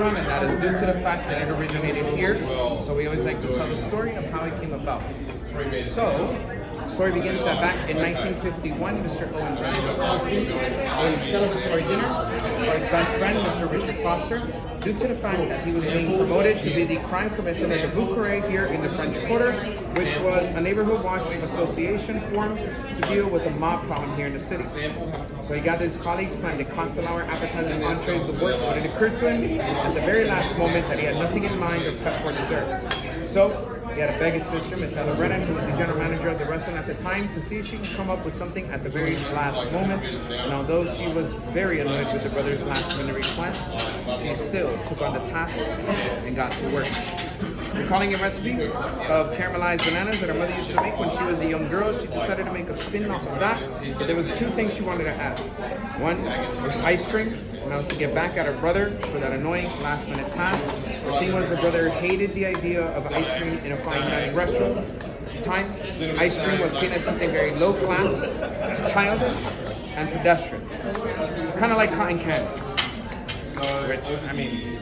And that is due to the fact that it originated here. So we always like to tell the story of how it came about. So, the story begins that back in 1951, Mr. Owen Brennan was hosting a celebratory dinner for his best friend, Mr. Richard Foster, due to the fact that he was being promoted to be the crime commissioner of the Bucharest here in the French Quarter, which was a neighborhood watch association formed to deal with the mob problem here in the city. So he got his colleagues planned a cocktail hour, appetizers, entrees, the works, but it occurred to him at the very last moment that he had nothing in mind or prep for dessert. So he had to beg his sister, Miss Ella Brennan, who was the general manager of the restaurant at the time, to see if she could come up with something at the very last moment. And although she was very annoyed with the brothers' last-minute request, she still took on the task and got to work. Recalling a recipe of caramelized bananas that her mother used to make when she was a young girl, she decided to make a spin off of that, but there was two things she wanted to add. One was ice cream, and that was to get back at her brother for that annoying last-minute task. The thing was, her brother hated the idea of ice cream in a fine dining restaurant. At the time, ice cream was seen as something very low-class, childish, and pedestrian. Kind of like cotton candy. Which, I mean...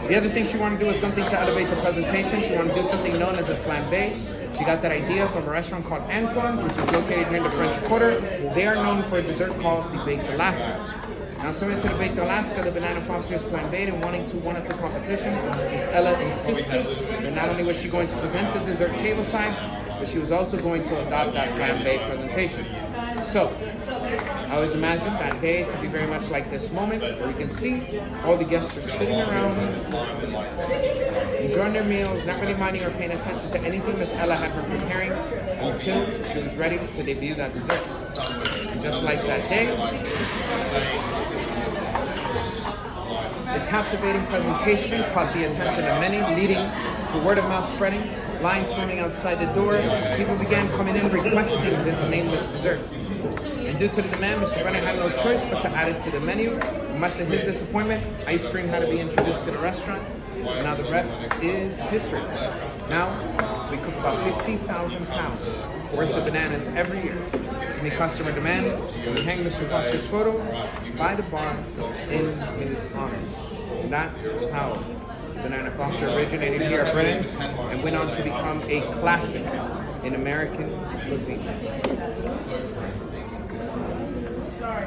The other thing she wanted to do was something to elevate the presentation. She wanted to do something known as a flambé. She got that idea from a restaurant called Antoine's, which is located here in the French Quarter. They are known for a dessert called the Baked Alaska. Now, similar to the Baked Alaska, the Banana Foster's flambé, and wanting to one-up the competition, Miss Ella insisted that not only was she going to present the dessert tableside, but she was also going to adopt that flambé presentation. So, I always imagined that day to be very much like this moment, where we can see all the guests are sitting around, enjoying their meals, not really minding or paying attention to anything Miss Ella had been preparing until she was ready to debut that dessert. And just like that day, the captivating presentation caught the attention of many, leading to word-of-mouth spreading, lines forming outside the door. People began coming in requesting this nameless dessert. And due to the demand, Mr. Brennan had no choice but to add it to the menu. And much to his disappointment, ice cream had to be introduced to the restaurant. And now the rest is history. Now, we cook about 50,000 pounds worth of bananas every year to meet customer demand. And we hang Mr. Foster's photo by the bar in his honor. And that is how Banana Foster originated here at Brennan's and went on to become a classic in American cuisine. Sorry.